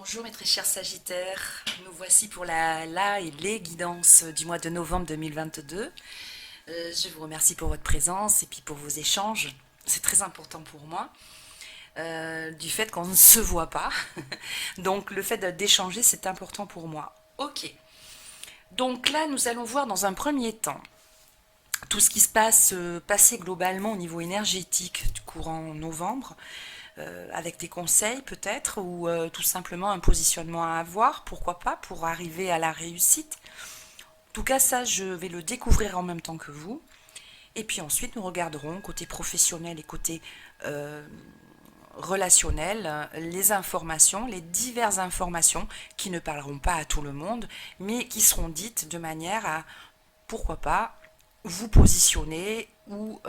Bonjour mes très chers Sagittaires, nous voici pour la et les guidances du mois de novembre 2022. Je vous remercie pour votre présence et puis pour vos échanges. C'est très important pour moi, du fait qu'on ne se voit pas. Donc le fait d'échanger, c'est important pour moi. Ok, donc là nous allons voir dans un premier temps tout ce qui se passe passé globalement au niveau énergétique du courant novembre, avec des conseils peut-être, ou tout simplement un positionnement à avoir, pourquoi pas, pour arriver à la réussite. En tout cas, ça, je vais le découvrir en même temps que vous. Et puis ensuite, nous regarderons côté professionnel et côté euh, relationnel, les informations, les diverses informations qui ne parleront pas à tout le monde, mais qui seront dites de manière à, pourquoi pas, vous positionner ou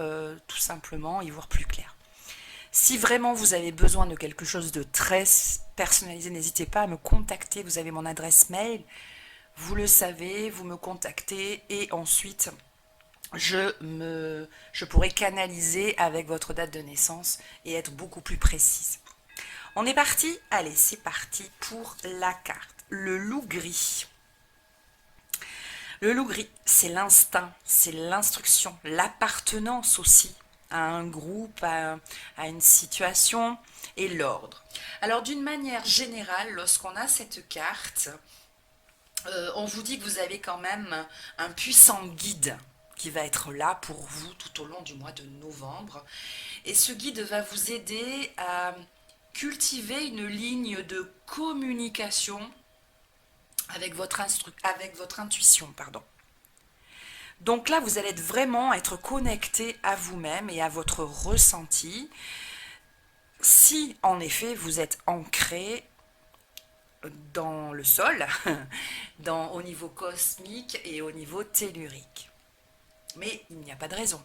tout simplement y voir plus clair. Si vraiment vous avez besoin de quelque chose de très personnalisé, n'hésitez pas à me contacter. Vous avez mon adresse mail, vous le savez, vous me contactez et ensuite je pourrai canaliser avec votre date de naissance et être beaucoup plus précise. On est parti. Allez, c'est parti pour la carte. Le loup gris. Le loup gris, c'est l'instinct, c'est l'instruction, l'appartenance aussi à un groupe, à une situation et l'ordre. Alors d'une manière générale, lorsqu'on a cette carte, on vous dit que vous avez quand même un puissant guide qui va être là pour vous tout au long du mois de novembre. Et ce guide va vous aider à cultiver une ligne de communication avec votre intuition, pardon. Donc là, vous allez vraiment être connecté à vous-même et à votre ressenti. Si en effet vous êtes ancré dans le sol, au niveau cosmique et au niveau tellurique. Mais il n'y a pas de raison.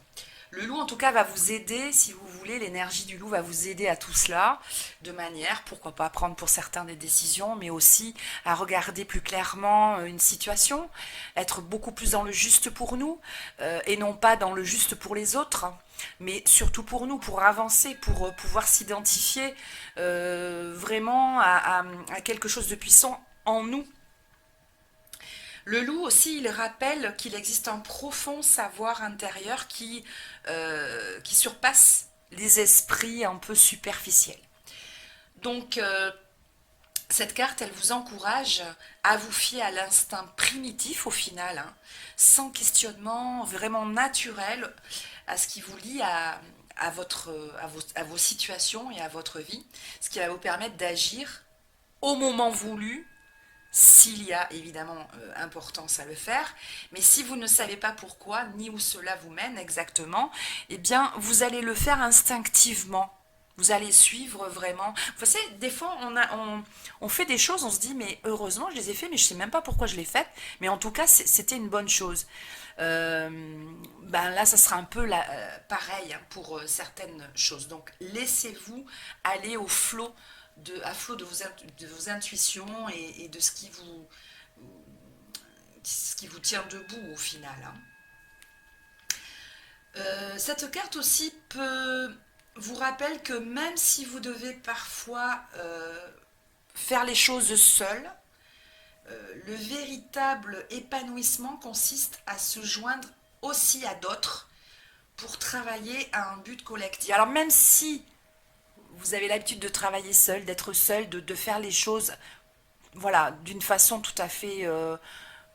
Le loup, en tout cas, va vous aider, si vous voulez, l'énergie du loup va vous aider à tout cela, de manière, pourquoi pas, prendre pour certains des décisions, mais aussi à regarder plus clairement une situation, être beaucoup plus dans le juste pour nous, et non pas dans le juste pour les autres, mais surtout pour nous, pour avancer, pour pouvoir s'identifier vraiment à quelque chose de puissant en nous. Le loup aussi, il rappelle qu'il existe un profond savoir intérieur qui surpasse les esprits un peu superficiels. Donc, cette carte, elle vous encourage à vous fier à l'instinct primitif au final, hein, sans questionnement, vraiment naturel, à ce qui vous lie à vos situations et à votre vie, ce qui va vous permettre d'agir au moment voulu, s'il y a évidemment importance à le faire, mais si vous ne savez pas pourquoi ni où cela vous mène exactement, eh bien vous allez le faire instinctivement. Vous allez suivre vraiment. Vous savez, des fois on fait des choses, on se dit mais heureusement je les ai fait, mais je ne sais même pas pourquoi je les ai faites, mais en tout cas c'était une bonne chose. Euh, ben là ça sera un peu pareil, hein, pour certaines choses. Donc laissez-vous aller au flot à flot de vos intuitions et de ce qui vous tient debout au final, hein. Cette carte aussi vous rappelle que même si vous devez parfois faire les choses seul, le véritable épanouissement consiste à se joindre aussi à d'autres pour travailler à un but collectif. Alors même si vous avez l'habitude de travailler seul, d'être seul, de faire les choses, voilà, d'une façon tout à fait,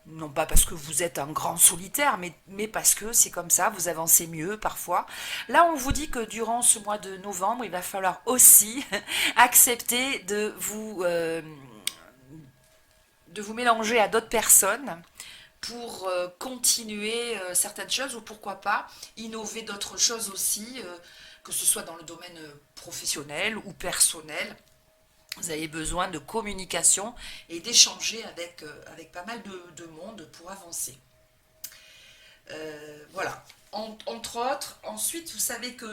non pas parce que vous êtes un grand solitaire, mais parce que c'est comme ça, vous avancez mieux parfois. Là, on vous dit que durant ce mois de novembre, il va falloir aussi accepter de vous mélanger à d'autres personnes pour continuer certaines choses ou pourquoi pas innover d'autres choses aussi, que ce soit dans le domaine professionnel ou personnel. Vous avez besoin de communication et d'échanger avec pas mal de monde pour avancer. Voilà. Entre autres, ensuite, vous savez que,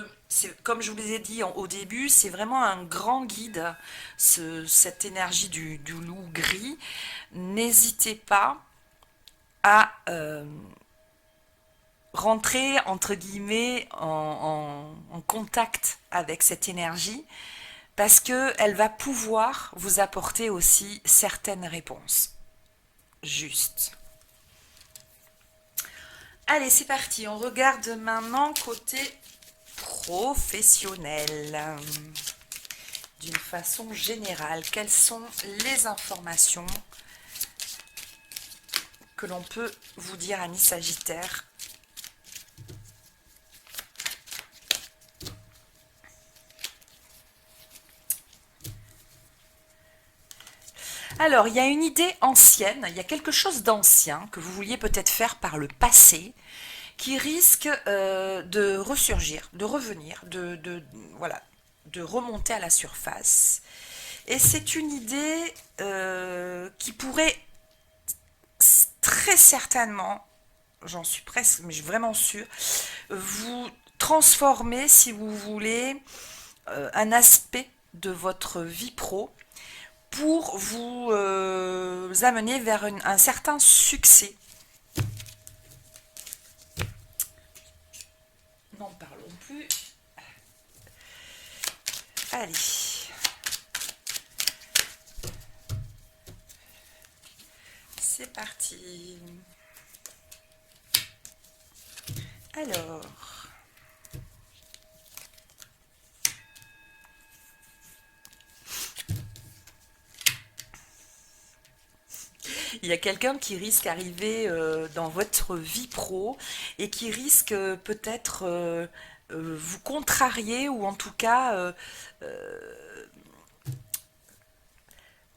comme je vous l'ai dit au début, c'est vraiment un grand guide, cette énergie du loup gris. N'hésitez pas à rentrer, entre guillemets, en contact avec cette énergie, parce qu'elle va pouvoir vous apporter aussi certaines réponses. Juste. Allez, c'est parti. On regarde maintenant côté professionnel. D'une façon générale, quelles sont les informations que l'on peut vous dire, amis Sagittaires? Alors, il y a une idée ancienne, il y a quelque chose d'ancien que vous vouliez peut-être faire par le passé, qui risque de ressurgir, de revenir, voilà, de remonter à la surface. Et c'est une idée qui pourrait très certainement, j'en suis presque, mais je suis vraiment sûre, vous transformer, si vous voulez, un aspect de votre vie pro pour vous amener vers un certain succès. N'en parlons plus. Allez. C'est parti. Alors. Il y a quelqu'un qui risque d'arriver dans votre vie pro et qui risque peut-être vous contrarier ou en tout cas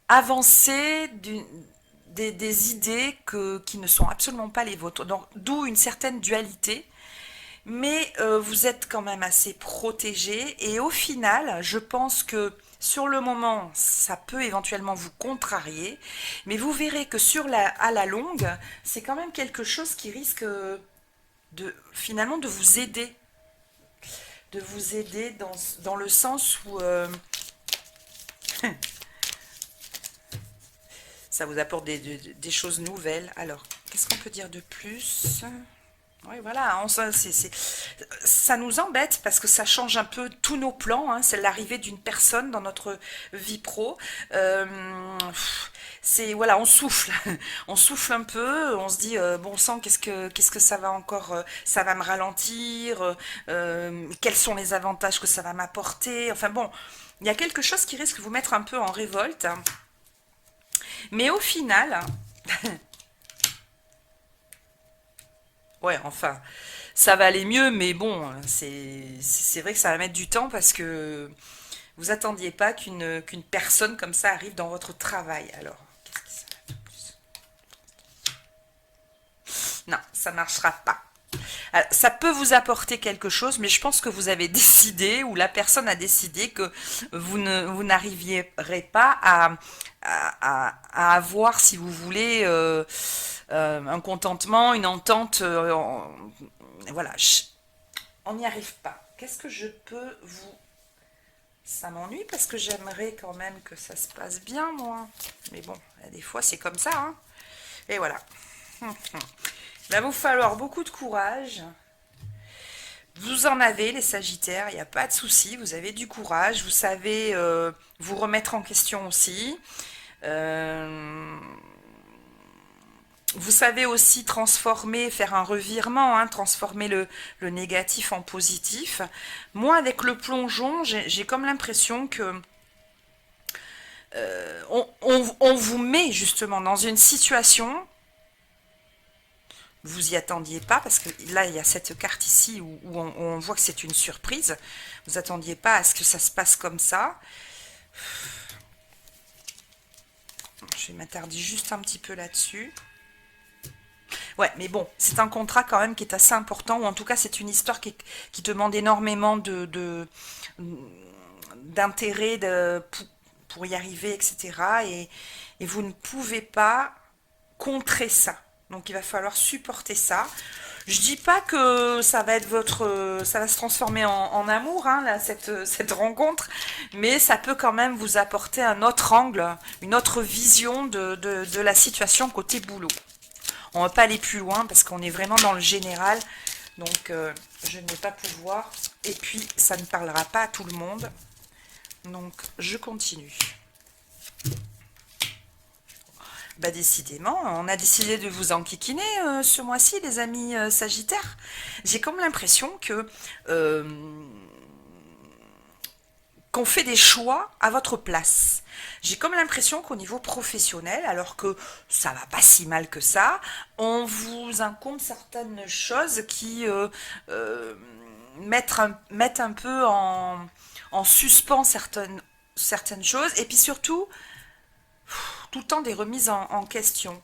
avancer des idées qui ne sont absolument pas les vôtres. Donc, d'où une certaine dualité. Mais vous êtes quand même assez protégé et au final, je pense que sur le moment, ça peut éventuellement vous contrarier, mais vous verrez que à la longue, c'est quand même quelque chose qui risque finalement de vous aider dans le sens où ça vous apporte des choses nouvelles. Alors, qu'est-ce qu'on peut dire de plus? Oui, voilà, ça nous embête parce que ça change un peu tous nos plans, hein. C'est l'arrivée d'une personne dans notre vie pro. Voilà, on souffle, on souffle un peu, on se dit bon sang, qu'est-ce que ça va encore, ça va me ralentir, quels sont les avantages que ça va m'apporter. Enfin bon, il y a quelque chose qui risque de vous mettre un peu en révolte, mais au final. Ouais, enfin, ça va aller mieux, mais bon, c'est vrai que ça va mettre du temps parce que vous attendiez pas qu'une personne comme ça arrive dans votre travail. Alors, qu'est-ce que ça va de plus? Non, ça marchera pas. Alors, ça peut vous apporter quelque chose, mais je pense que vous avez décidé, ou la personne a décidé que vous n'arriviez pas à avoir, si vous voulez, un contentement, une entente. Voilà, on n'y arrive pas. Qu'est-ce que je peux vous... Ça m'ennuie parce que j'aimerais quand même que ça se passe bien, moi. Mais bon, des fois, c'est comme ça, hein. Et voilà. Il va vous falloir beaucoup de courage. Vous en avez, les Sagittaires, il n'y a pas de souci. Vous avez du courage. Vous savez vous remettre en question aussi. Vous savez aussi transformer, faire un revirement, hein, transformer le négatif en positif. Moi, avec le plongeon, j'ai comme l'impression que on vous met justement dans une situation, vous y attendiez pas, parce que là, il y a cette carte ici où on voit que c'est une surprise. Vous attendiez pas à ce que ça se passe comme ça. Je vais m'attarder juste un petit peu là-dessus. Ouais, mais bon, c'est un contrat quand même qui est assez important, ou en tout cas c'est une histoire qui demande énormément d'intérêt pour y arriver, etc. Et vous ne pouvez pas contrer ça. Donc il va falloir supporter ça. Je dis pas que ça va être ça va se transformer en amour, hein, là, cette rencontre, mais ça peut quand même vous apporter un autre angle, une autre vision de la situation côté boulot. On va pas aller plus loin parce qu'on est vraiment dans le général, donc je ne vais pas pouvoir. Et puis ça ne parlera pas à tout le monde. Donc, je continue. Bah décidément, on a décidé de vous enquiquiner ce mois-ci, les amis Sagittaires. J'ai comme l'impression que qu'on fait des choix à votre place. J'ai comme l'impression qu'au niveau professionnel, alors que ça va pas si mal que ça, on vous incombe certaines choses qui mettent un peu en suspens certaines choses, et puis surtout, tout le temps des remises en question.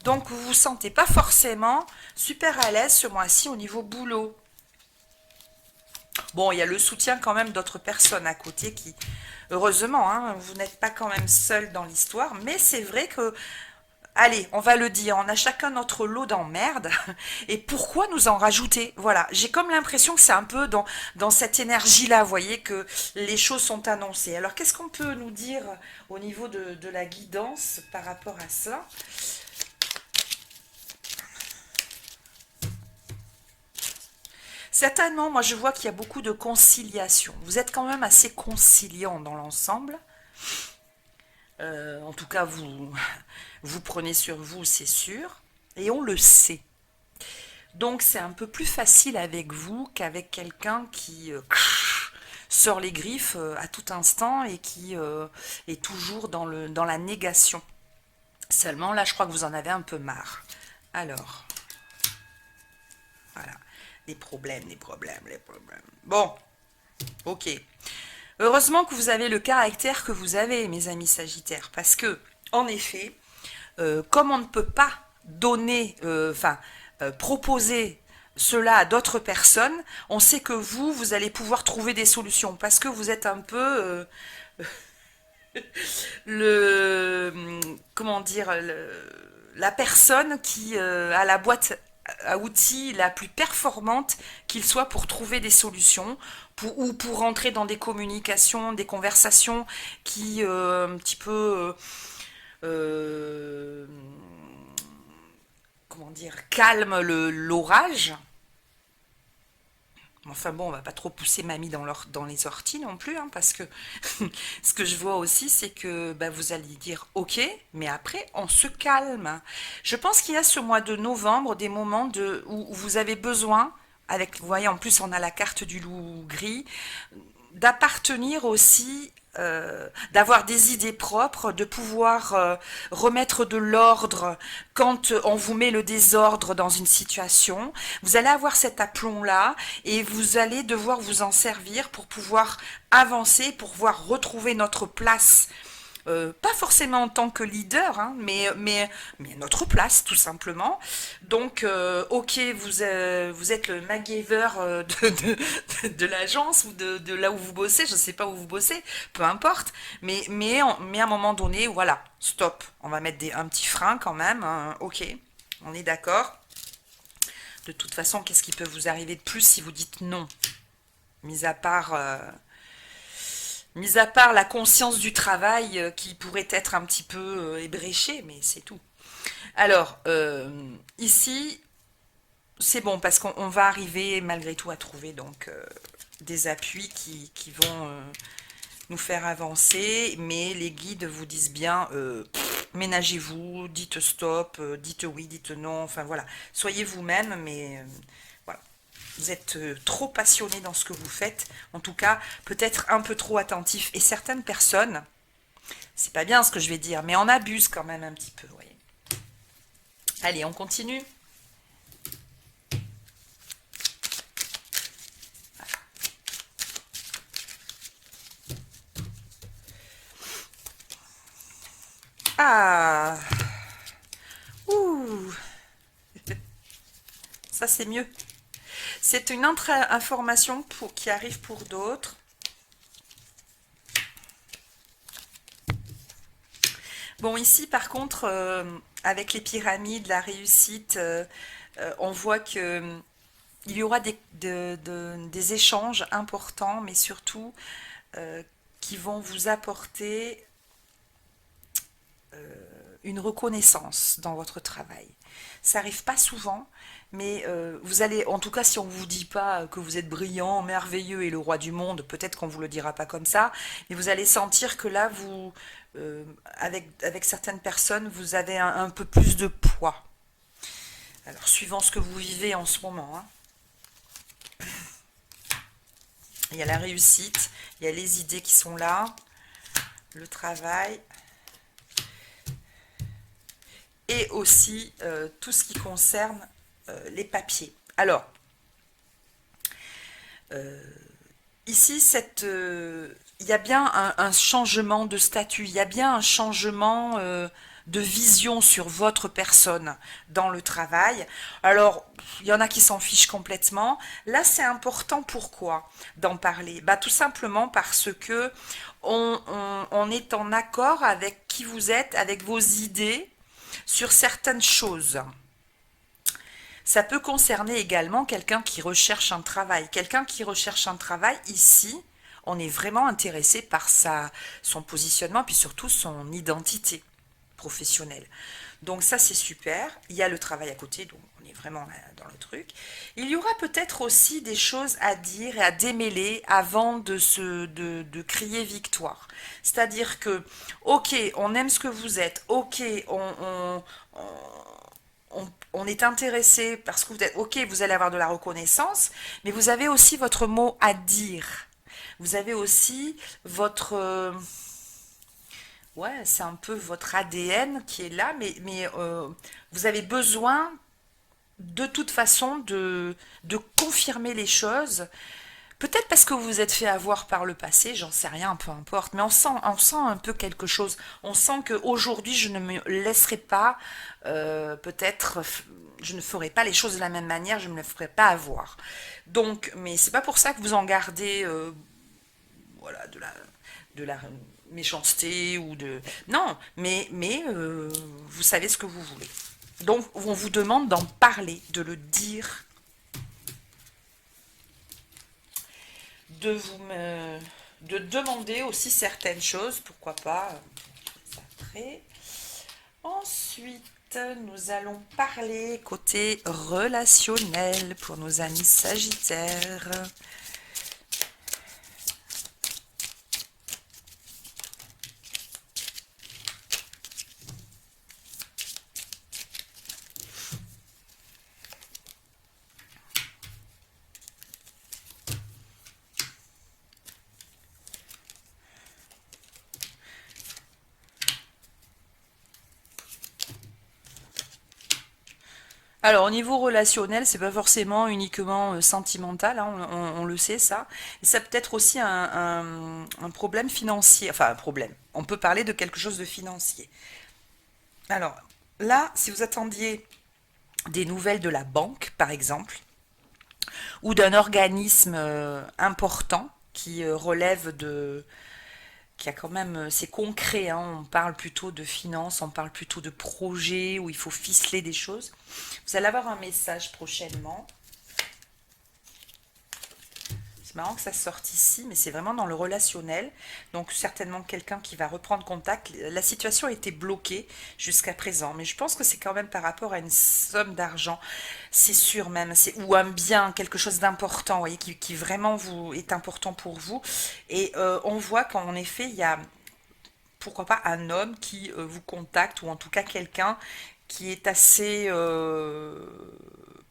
Donc vous vous sentez pas forcément super à l'aise ce mois-ci au niveau boulot. Bon, il y a le soutien quand même d'autres personnes à côté qui, heureusement, hein, vous n'êtes pas quand même seul dans l'histoire, mais c'est vrai que, allez, on va le dire, on a chacun notre lot d'emmerdes, et pourquoi nous en rajouter? Voilà, j'ai comme l'impression que c'est un peu dans cette énergie-là, vous voyez, que les choses sont annoncées. Alors, qu'est-ce qu'on peut nous dire au niveau de la guidance par rapport à ça? Certainement, moi je vois qu'il y a beaucoup de conciliation. Vous êtes quand même assez conciliant dans l'ensemble. En tout cas, vous prenez sur vous, c'est sûr. Et on le sait. Donc c'est un peu plus facile avec vous qu'avec quelqu'un qui sort les griffes à tout instant et qui est toujours dans la négation. Seulement là, je crois que vous en avez un peu marre. Alors, voilà. Les problèmes, les problèmes, les problèmes. Bon, ok. Heureusement que vous avez le caractère que vous avez, mes amis Sagittaires, parce que, en effet, comme on ne peut pas donner, proposer cela à d'autres personnes, on sait que vous allez pouvoir trouver des solutions, parce que vous êtes un peu comment dire, la personne qui a la boîte à outils la plus performante qu'il soit pour trouver des solutions ou pour rentrer dans des communications, des conversations qui un petit peu euh, comment dire, calment l'orage. Enfin bon, on va pas trop pousser mamie dans les orties non plus, hein, parce que ce que je vois aussi, c'est que bah, vous allez dire ok, mais après on se calme. Je pense qu'il y a ce mois de novembre des moments où vous avez besoin, avec, vous voyez, en plus on a la carte du loup gris, d'appartenir aussi, d'avoir des idées propres, de pouvoir remettre de l'ordre quand on vous met le désordre dans une situation. Vous allez avoir cet aplomb-là et vous allez devoir vous en servir pour pouvoir avancer, pour pouvoir retrouver notre place. Pas forcément en tant que leader, hein, mais notre place, tout simplement. Donc, ok, vous êtes le MacGyver de l'agence ou de là où vous bossez, je ne sais pas où vous bossez, peu importe. Mais à un moment donné, voilà, stop. On va mettre un petit frein quand même. Hein, ok, on est d'accord. De toute façon, qu'est-ce qui peut vous arriver de plus si vous dites non? Mis à part... Mis à part la conscience du travail qui pourrait être un petit peu ébréchée, mais c'est tout. Alors, ici, c'est bon parce qu'on va arriver malgré tout à trouver donc des appuis qui vont nous faire avancer, mais les guides vous disent bien ménagez-vous, dites stop, dites oui, dites non, enfin voilà, soyez vous-même, mais voilà. Vous êtes trop passionné dans ce que vous faites, en tout cas peut-être un peu trop attentif, et certaines personnes, c'est pas bien ce que je vais dire, mais on abuse quand même un petit peu, vous voyez. Allez, on continue. Ah, ouh, ça c'est mieux. C'est une information qui arrive pour d'autres. Bon, ici, par contre, avec les pyramides, la réussite, on voit que il y aura des échanges importants, mais surtout qui vont vous apporter une reconnaissance dans votre travail. Ça n'arrive pas souvent, mais vous allez, en tout cas, si on ne vous dit pas que vous êtes brillant, merveilleux et le roi du monde, peut-être qu'on ne vous le dira pas comme ça, mais vous allez sentir que là, avec certaines personnes, vous avez un peu plus de poids. Alors, suivant ce que vous vivez en ce moment, hein. Il y a la réussite, il y a les idées qui sont là, le travail, et aussi tout ce qui concerne les papiers. Alors, ici, il y a bien un changement de statut, il y a bien un changement de vision sur votre personne dans le travail. Alors, il y en a qui s'en fichent complètement. Là, c'est important, pourquoi d'en parler? Bah, tout simplement parce que on est en accord avec qui vous êtes, avec vos idées sur certaines choses. Ça peut concerner également quelqu'un qui recherche un travail. Quelqu'un qui recherche un travail, ici, on est vraiment intéressé par son positionnement, puis surtout son identité professionnelle. Donc ça, c'est super. Il y a le travail à côté, donc on est vraiment dans le truc. Il y aura peut-être aussi des choses à dire et à démêler avant de crier victoire. C'est-à-dire que, ok, on aime ce que vous êtes, ok, on est intéressé parce que vous êtes, ok, vous allez avoir de la reconnaissance, mais vous avez aussi votre mot à dire. Vous avez aussi votre... ouais, c'est un peu votre ADN qui est là, mais vous avez besoin de toute façon de confirmer les choses. Peut-être parce que vous vous êtes fait avoir par le passé, j'en sais rien, peu importe, mais on sent un peu quelque chose. On sent qu'aujourd'hui, je ne me laisserai pas, peut-être, je ne ferai pas les choses de la même manière, je ne me le ferai pas avoir. Donc, mais c'est pas pour ça que vous en gardez, voilà, de la méchanceté ou de... Non, mais vous savez ce que vous voulez. Donc, on vous demande d'en parler, de le dire, de demander aussi certaines choses, pourquoi pas, après. Ensuite, nous allons parler côté relationnel pour nos amis sagittaires. Alors, au niveau relationnel, c'est pas forcément uniquement sentimental, hein, on le sait ça. Et ça peut être aussi un problème financier, enfin un problème. On peut parler de quelque chose de financier. Alors, là, si vous attendiez des nouvelles de la banque, par exemple, ou d'un organisme important qui relève qui a quand même, c'est concret, hein, on parle plutôt de finances, on parle plutôt de projets où il faut ficeler des choses. Vous allez avoir un message prochainement. C'est marrant que ça sorte ici, mais c'est vraiment dans le relationnel. Donc certainement quelqu'un qui va reprendre contact. La situation a été bloquée jusqu'à présent, mais je pense que c'est quand même par rapport à une somme d'argent. C'est sûr même, ou un bien, quelque chose d'important, vous voyez, qui vraiment est important pour vous. Et on voit qu'en effet, il y a, pourquoi pas, un homme qui vous contacte, ou en tout cas quelqu'un qui est assez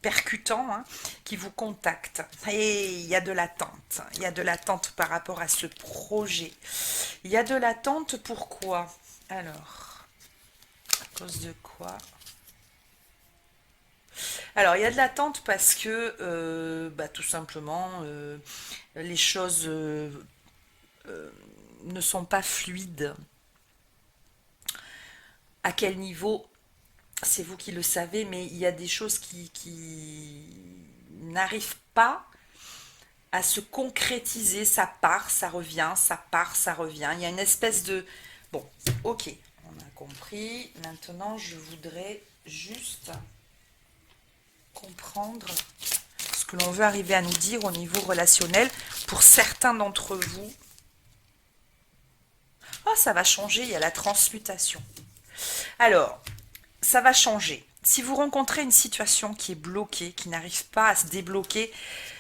percutant, hein, qui vous contacte. Et il y a de l'attente. Il y a de l'attente par rapport à ce projet. Il y a de l'attente, pourquoi? Alors, à cause de quoi? Alors, il y a de l'attente parce que, bah, tout simplement, les choses ne sont pas fluides. À quel niveau? C'est vous qui le savez, mais il y a des choses qui n'arrivent pas à se concrétiser. Ça part, ça revient, ça part, ça revient. Il y a une espèce de... Bon, ok, on a compris. Maintenant, je voudrais juste comprendre ce que l'on veut arriver à nous dire au niveau relationnel pour certains d'entre vous. Oh, ça va changer, il y a la transmutation. Alors, ça va changer. Si vous rencontrez une situation qui est bloquée, qui n'arrive pas à se débloquer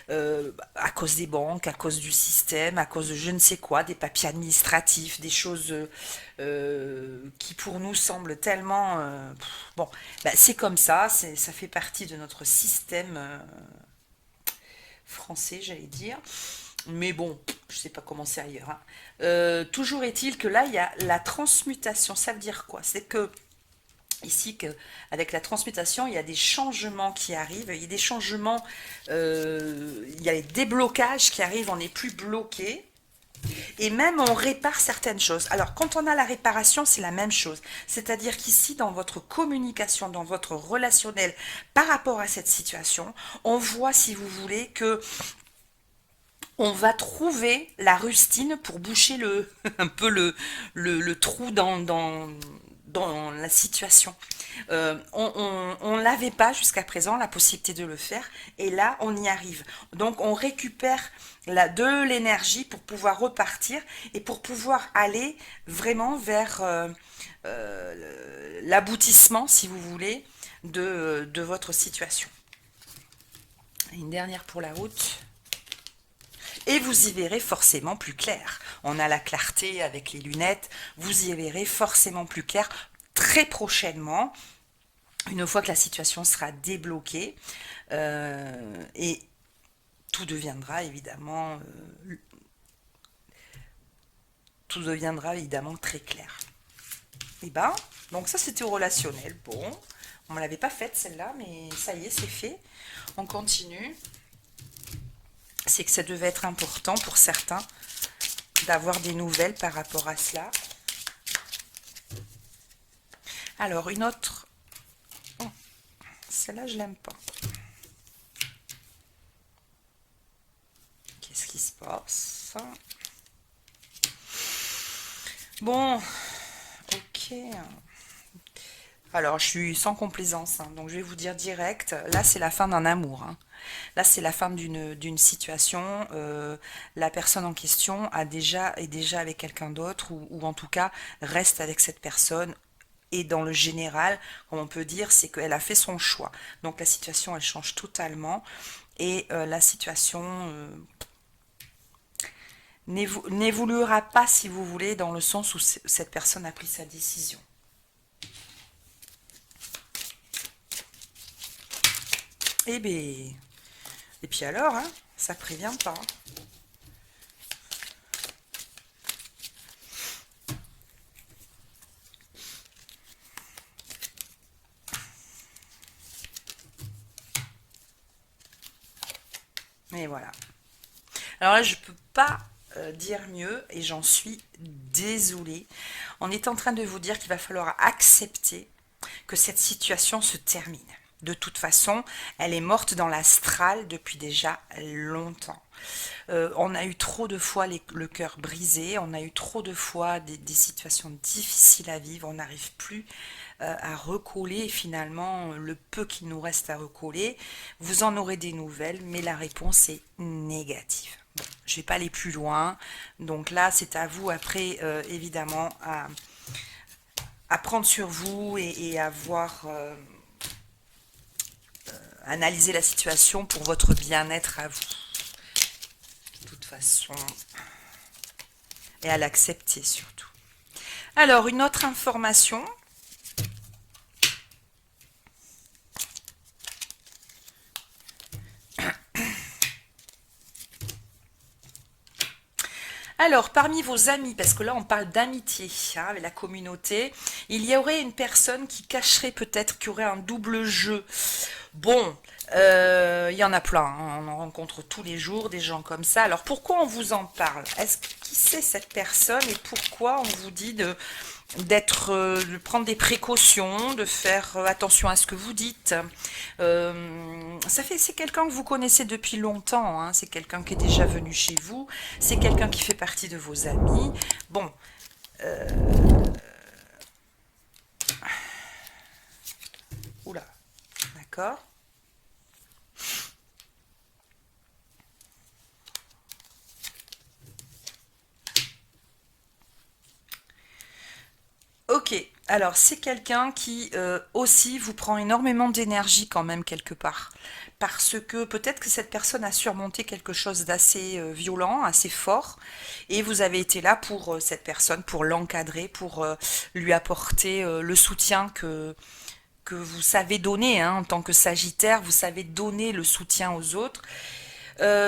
à cause des banques, à cause du système, à cause de je ne sais quoi, des papiers administratifs, des choses qui pour nous semblent tellement... bon, bah, c'est comme ça, ça fait partie de notre système français, j'allais dire. Mais bon, je sais pas comment c'est ailleurs, hein. Toujours est-il que là, il y a la transmutation. Ça veut dire quoi? C'est que ici, avec la transmutation, il y a des changements qui arrivent. Il y a des changements, il y a des déblocages qui arrivent. On n'est plus bloqué. Et même on répare certaines choses. Alors quand on a la réparation, c'est la même chose. C'est-à-dire qu'ici, dans votre communication, dans votre relationnel par rapport à cette situation, on voit, si vous voulez, que on va trouver la rustine pour boucher un peu le trou dans la situation. On l'avait pas jusqu'à présent, la possibilité de le faire, et là, on y arrive. Donc, on récupère de l'énergie pour pouvoir repartir et pour pouvoir aller vraiment vers l'aboutissement, si vous voulez, de votre situation. Une dernière pour la route. Et vous y verrez forcément plus clair. On a la clarté avec les lunettes, vous y verrez forcément plus clair très prochainement, une fois que la situation sera débloquée, et tout deviendra évidemment très clair. Et ben, donc ça c'était au relationnel. Bon, on ne l'avait pas faite celle-là, mais ça y est, c'est fait. On continue. C'est que ça devait être important pour certains d'avoir des nouvelles par rapport à cela. Alors, une autre... Oh, celle-là, je l'aime pas. Qu'est-ce qui se passe? Bon, ok. Alors, je suis sans complaisance, hein, donc je vais vous dire direct. Là, c'est la fin d'un amour, hein. Là, c'est la fin d'une situation. La personne en question est déjà avec quelqu'un d'autre, ou en tout cas reste avec cette personne. Et dans le général, comme on peut dire, c'est qu'elle a fait son choix. Donc la situation, elle change totalement. Et la situation n'évoluera pas, si vous voulez, dans le sens où cette personne a pris sa décision. Eh bien, et puis alors, hein, ça prévient pas. Et voilà. Alors là, je peux pas dire mieux et j'en suis désolée. On est en train de vous dire qu'il va falloir accepter que cette situation se termine. De toute façon, elle est morte dans l'astral depuis déjà longtemps. On a eu trop de fois le cœur brisé, on a eu trop de fois des situations difficiles à vivre, on n'arrive plus à recoller finalement le peu qu'il nous reste à recoller. Vous en aurez des nouvelles, mais la réponse est négative. Bon, je ne vais pas aller plus loin, donc là c'est à vous après évidemment à prendre sur vous et à voir... analyser la situation pour votre bien-être à vous. De toute façon. Et à l'accepter surtout. Alors, une autre information. Alors, parmi vos amis, parce que là on parle d'amitié, hein, avec la communauté, il y aurait une personne qui cacherait peut-être, qui aurait un double jeu. Bon, il y en a plein, hein, on en rencontre tous les jours des gens comme ça. Alors pourquoi on vous en parle? Qui c'est cette personne et pourquoi on vous dit de prendre des précautions, de faire attention à ce que vous dites. C'est quelqu'un que vous connaissez depuis longtemps, hein, c'est quelqu'un qui est déjà venu chez vous, c'est quelqu'un qui fait partie de vos amis. Bon, oula, d'accord. Ok, Alors, c'est quelqu'un qui aussi vous prend énormément d'énergie quand même quelque part. Parce que peut-être que cette personne a surmonté quelque chose d'assez violent, assez fort, et vous avez été là pour cette personne, pour l'encadrer, pour lui apporter le soutien que vous savez donner, hein, en tant que Sagittaire, vous savez donner le soutien aux autres.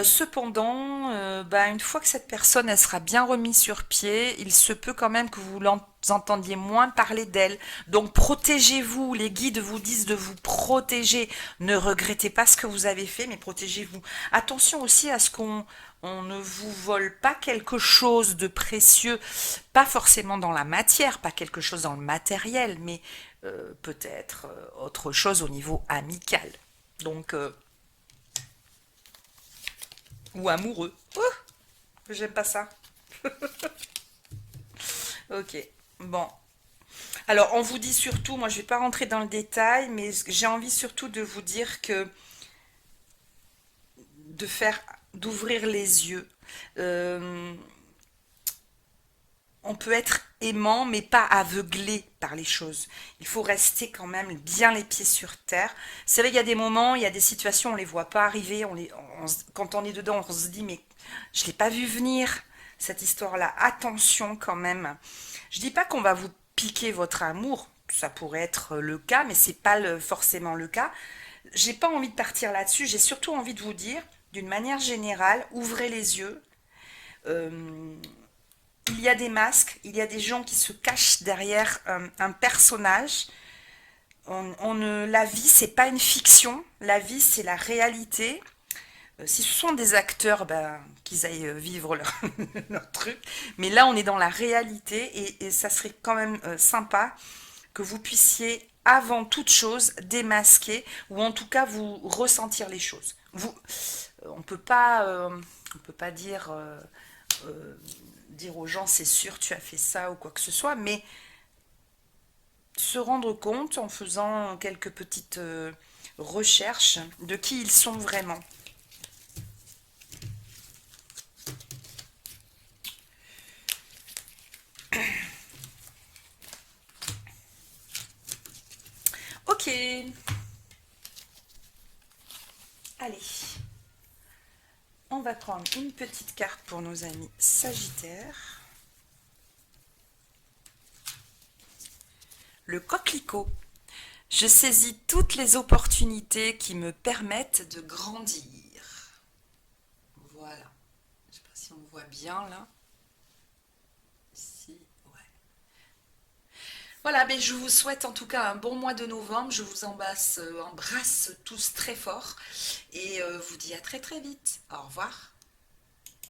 Cependant, bah, une fois que cette personne elle sera bien remise sur pied, il se peut quand même que vous entendiez moins parler d'elle. Donc protégez-vous, les guides vous disent de vous protéger. Ne regrettez pas ce que vous avez fait, mais protégez-vous. Attention aussi à ce qu'on ne vous vole pas quelque chose de précieux, pas forcément dans la matière, pas quelque chose dans le matériel, mais peut-être autre chose au niveau amical. Donc, ou amoureux. Oh, j'aime pas ça. Ok. Bon. Alors, on vous dit surtout, moi je vais pas rentrer dans le détail, mais j'ai envie surtout de vous dire que de faire, d'ouvrir les yeux. Euh, on peut être aimant, mais pas aveuglé par les choses. Il faut rester quand même bien les pieds sur terre. C'est vrai qu'il y a des moments, il y a des situations, on les voit pas arriver. Quand on est dedans, on se dit, mais je l'ai pas vu venir, cette histoire-là. Attention quand même. Je dis pas qu'on va vous piquer votre amour. Ça pourrait être le cas, mais c'est pas forcément le cas. J'ai pas envie de partir là-dessus. J'ai surtout envie de vous dire, d'une manière générale, ouvrez les yeux. Euh, il y a des masques, il y a des gens qui se cachent derrière un personnage. La vie, c'est pas une fiction, la vie, c'est la réalité. Si ce sont des acteurs, ben, qu'ils aillent vivre leur truc. Mais là, on est dans la réalité et ça serait quand même sympa que vous puissiez, avant toute chose, démasquer ou en tout cas vous ressentir les choses. On peut pas dire euh, dire aux gens c'est sûr tu as fait ça ou quoi que ce soit, mais se rendre compte en faisant quelques petites recherches de qui ils sont vraiment. Ok, allez, on va prendre une petite carte pour nos amis Sagittaires. Le coquelicot. Je saisis toutes les opportunités qui me permettent de grandir. Voilà. Je ne sais pas si on voit bien là. Ici, ouais. Voilà, mais je vous souhaite en tout cas un bon mois de novembre. Je vous embrasse tous très fort et vous dis à très très vite. Au revoir.